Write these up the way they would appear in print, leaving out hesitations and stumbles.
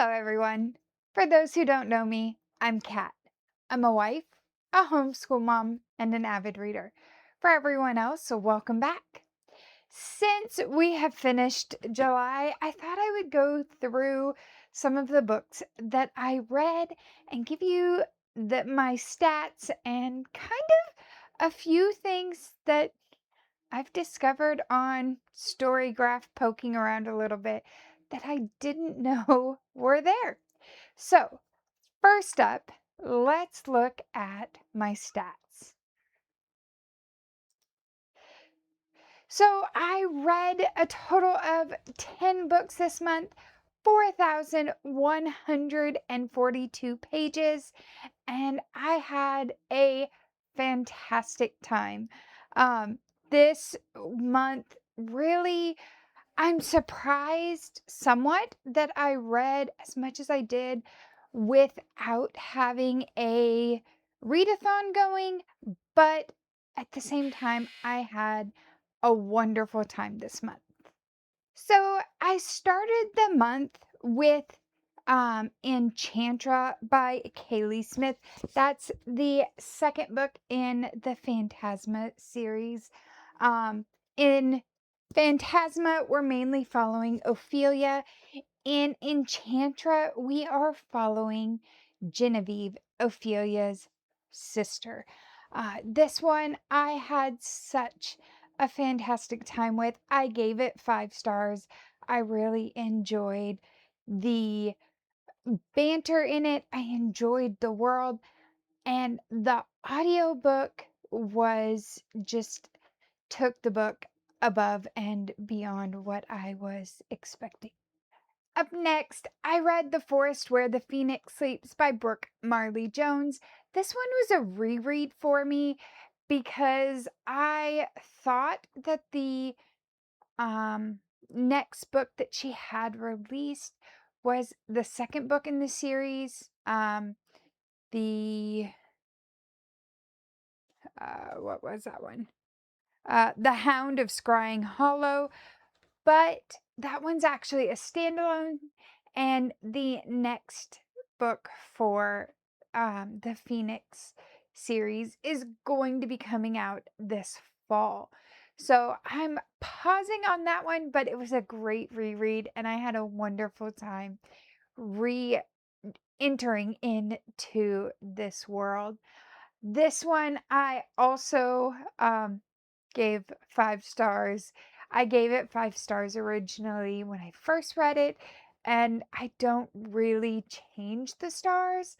Hello, everyone. For those who don't know me, I'm Kat. I'm a wife, a homeschool mom, and an avid reader. For everyone else, so welcome back. Since we have finished July, I thought I would go through some of the books that I read and give you my stats and kind of a few things that I've discovered on Storygraph poking around a little bit that I didn't know were there. So, first up, let's look at my stats. So, I read a total of 10 books this month, 4,142 pages, and I had a fantastic time. This month really, I'm surprised somewhat that I read as much as I did without having a readathon going, but at the same time, I had a wonderful time this month. So I started the month with Enchantra by Kaylee Smith. That's the second book in the Phantasma series. In Phantasma, we're mainly following Ophelia. In Enchantra, we are following Genevieve, Ophelia's sister. This one I had such a fantastic time with. I gave it 5 stars. I really enjoyed the banter in it. I enjoyed the world, and the audiobook was just took the book above and beyond what I was expecting. Up next, I read The Forest Where the Phoenix Sleeps by Brooke Marley Jones. This one was a reread for me because I thought that the um, next book that she had released was the second book in the series. The what was that one? The Hound of Scrying Hollow, but that one's actually a standalone, and the next book for the Phoenix series is going to be coming out this fall. So I'm pausing on that one, but it was a great reread, and I had a wonderful time re entering into this world. This one I also gave 5 stars. I gave it 5 stars originally when I first read it, and I don't really change the stars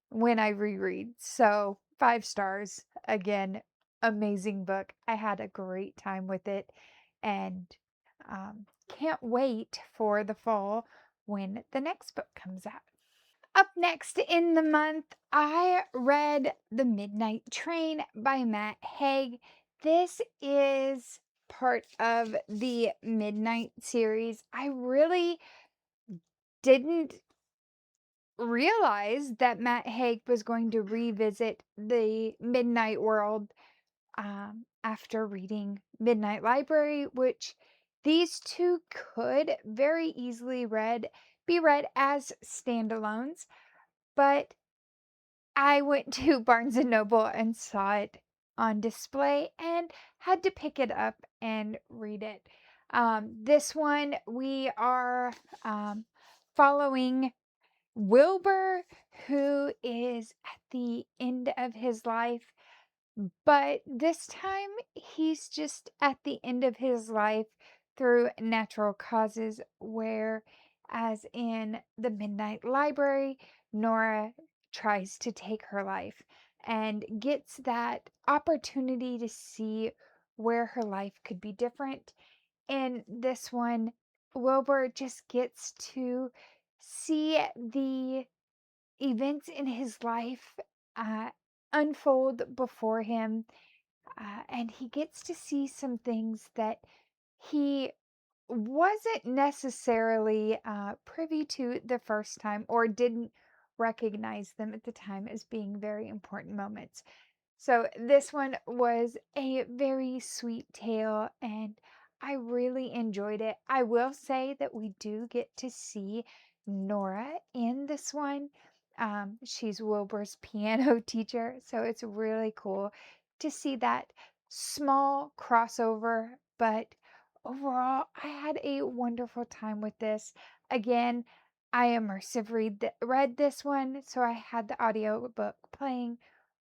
when I reread. So, 5 stars. Again, amazing book. I had a great time with it, and can't wait for the fall when the next book comes out. Up next in the month, I read The Midnight Train by Matt Haig. This is part of the Midnight series. I really didn't realize that Matt Haig was going to revisit the Midnight world after reading Midnight Library, which these two could very easily be read as standalones. But I went to Barnes& and Noble and saw it on display and had to pick it up and read it. This one, we are following Wilbur, who is at the end of his life, but this time he's just at the end of his life through natural causes, where, as in the Midnight Library, Nora tries to take her life and gets that opportunity to see where her life could be different. In this one, Wilbur just gets to see the events in his life uh, unfold before him, and he gets to see some things that he wasn't necessarily privy to the first time, or didn't recognize them at the time as being very important moments. So this one was a very sweet tale, and I really enjoyed it. I will say that we do get to see Nora in this one. She's Wilbur's piano teacher, so it's really cool to see that small crossover. But overall, I had a wonderful time with this. Again, I read this one, so I had the audiobook playing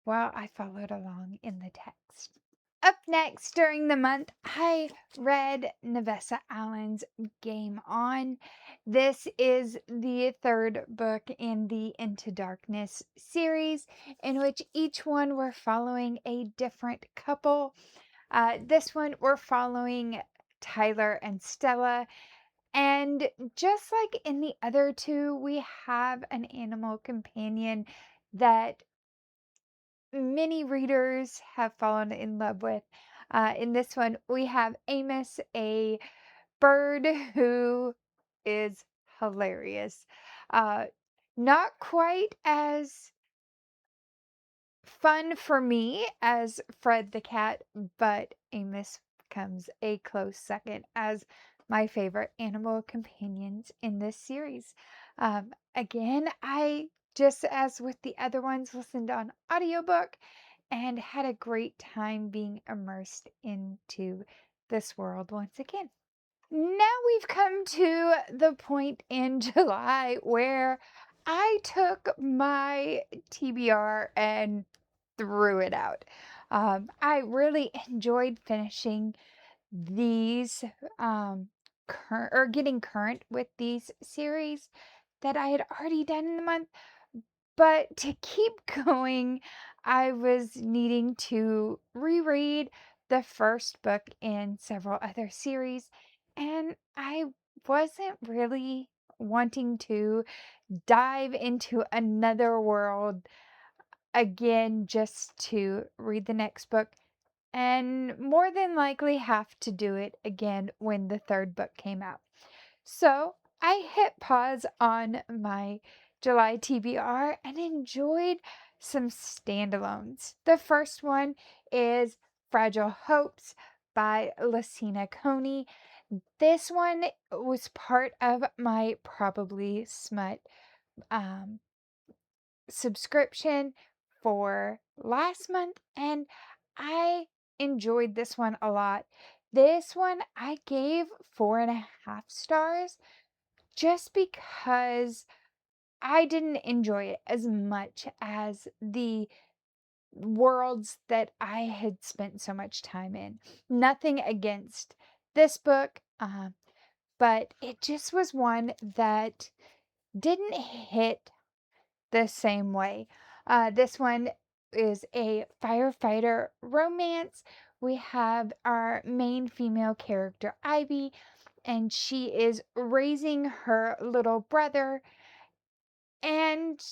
while I followed along in the text. Up next during the month, I read Nevessa Allen's Game On. This is the third book in the Into Darkness series, in which each one we're following a different couple. This one we're following Tyler and Stella. And just like in the other two, we have an animal companion that many readers have fallen in love with. In this one, we have Amos, a bird who is hilarious. Uh, Not quite as fun for me as Fred the cat, but Amos comes a close second as my favorite animal companions in this series. Again, I just as with the other ones, listened on audiobook and had a great time being immersed into this world once again. Now we've come to the point in July where I took my TBR and threw it out. I really enjoyed finishing these, getting current with these series that I had already done in the month. But to keep going, I was needing to reread the first book in several other series, and I wasn't really wanting to dive into another world again just to read the next book, and more than likely have to do it again when the third book came out. So I hit pause on my July TBR and enjoyed some standalones. The first one is Fragile Hopes by Lucina Coney. This one was part of my Probably Smut um, subscription for last month, and I enjoyed this one a lot. This one I gave 4.5 stars just because I didn't enjoy it as much as the worlds that I had spent so much time in. Nothing against this book, but it just was one that didn't hit the same way. This one is a firefighter romance. We have our main female character, Ivy, and she is raising her little brother and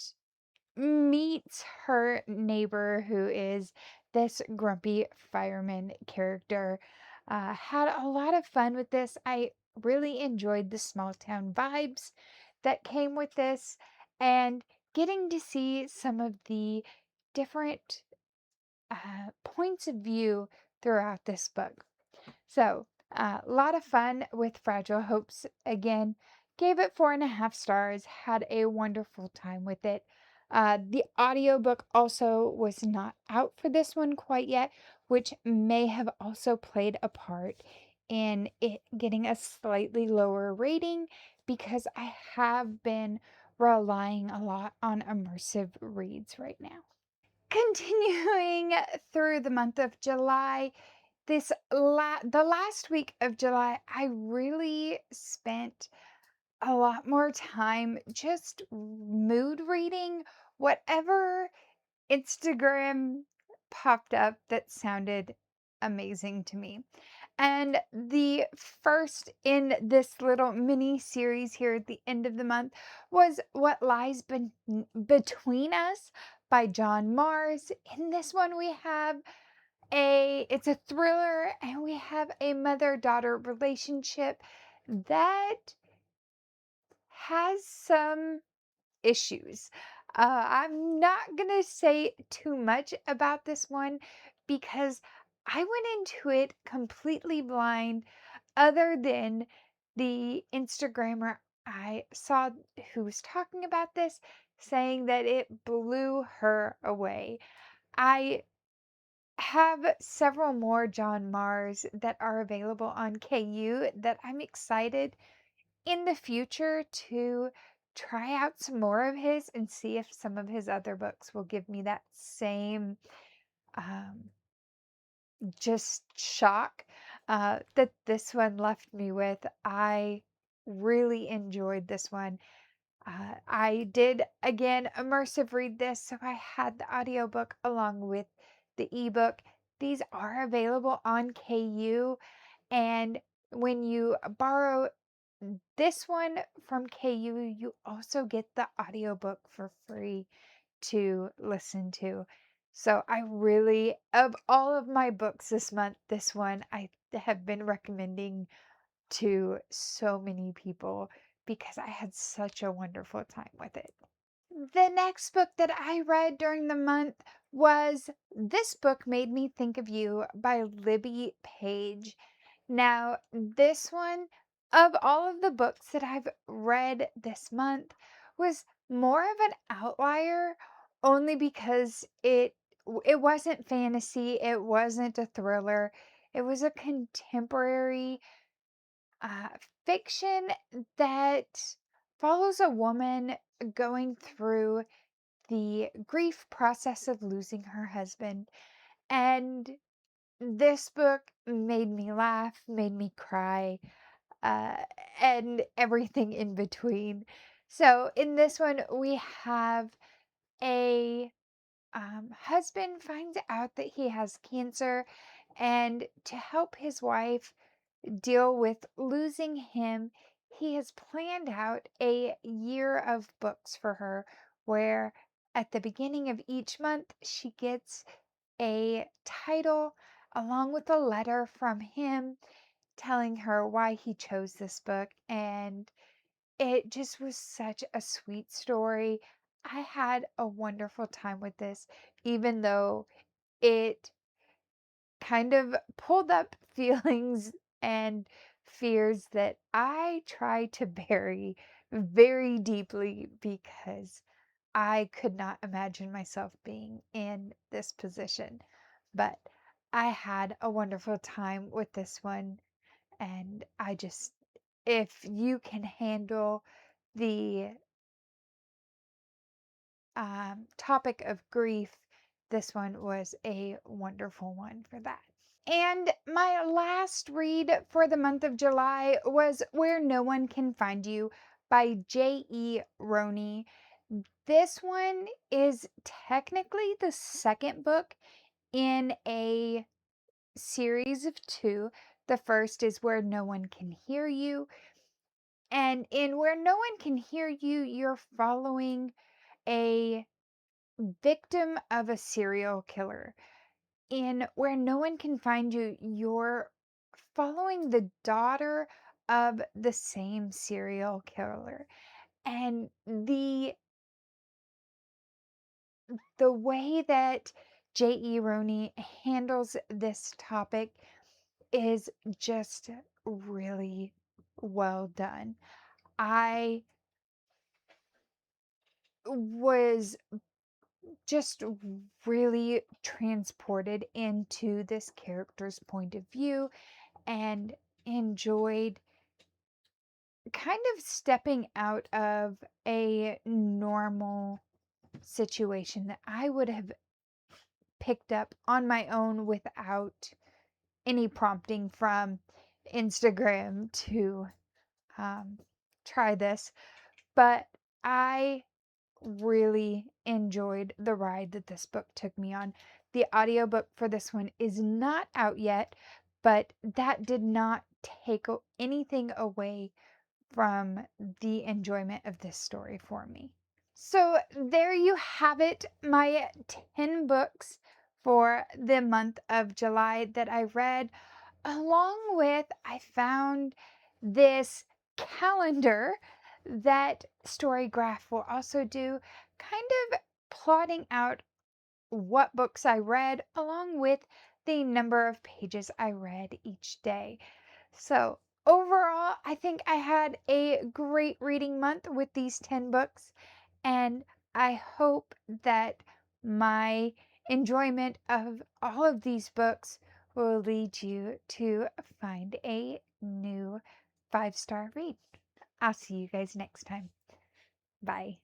meets her neighbor, who is this grumpy fireman character. Had a lot of fun with this. I really enjoyed the small town vibes that came with this, and getting to see some of the different points of view throughout this book. So, a lot of fun with Fragile Hopes again. Gave it 4.5 stars. Had a wonderful time with it. The audiobook also was not out for this one quite yet, which may have also played a part in it getting a slightly lower rating because I have been relying a lot on immersive reads right now. Continuing through the month of July, the last week of July, I really spent a lot more time just mood reading whatever Instagram popped up that sounded amazing to me. And the first in this little mini series here at the end of the month was What Lies Between Us by John Mars. In this one, we have it's a thriller, and we have a mother-daughter relationship that has some issues. I'm not gonna say too much about this one because I went into it completely blind, other than the Instagrammer I saw who was talking about this, saying that it blew her away. I have several more John Mars that are available on KU that I'm excited in the future to try out some more of his and see if some of his other books will give me that same um, just shock that this one left me with. I really enjoyed this one. I did again immersive read this, so I had the audiobook along with the ebook. These are available on KU, and when you borrow this one from KU, you also get the audiobook for free to listen to. So I really, of all of my books this month, this one I have been recommending to so many people because I had such a wonderful time with it. The next book that I read during the month was This Book Made Me Think of You by Libby Page. Now, this one, of all of the books that I've read this month, was more of an outlier only because it wasn't fantasy, it wasn't a thriller. It was a contemporary uh, fiction that follows a woman going through the grief process of losing her husband. And this book made me laugh, made me cry, uh, and everything in between. So, in this one, we have a husband finds out that he has cancer, and to help his wife deal with losing him, he has planned out a year of books for her where at the beginning of each month she gets a title along with a letter from him telling her why he chose this book. And it just was such a sweet story. I had a wonderful time with this, even though it kind of pulled up feelings and fears that I try to bury very deeply because I could not imagine myself being in this position. But I had a wonderful time with this one. And I just, if you can handle the topic of grief, this one was a wonderful one for that. And my last read for the month of July was Where No One Can Find You by J.E. Roney. This one is technically the second book in a series of two. The first is Where No One Can Hear You. And in Where No One Can Hear You, you're following a victim of a serial killer. In Where No One Can Find You, you're following the daughter of the same serial killer. And the way that J.E. Roney handles this topic is just really well done. I was just really transported into this character's point of view and enjoyed kind of stepping out of a normal situation that I would have picked up on my own without any prompting from Instagram to um, try this. But I really enjoyed the ride that this book took me on. The audiobook for this one is not out yet, but that did not take anything away from the enjoyment of this story for me. So there you have it, my 10 books for the month of July that I read. Along with, I found this calendar that Storygraph will also do, kind of plotting out what books I read along with the number of pages I read each day. So overall, I think I had a great reading month with these 10 books, and I hope that my enjoyment of all of these books will lead you to find a new 5-star read. I'll see you guys next time. Bye.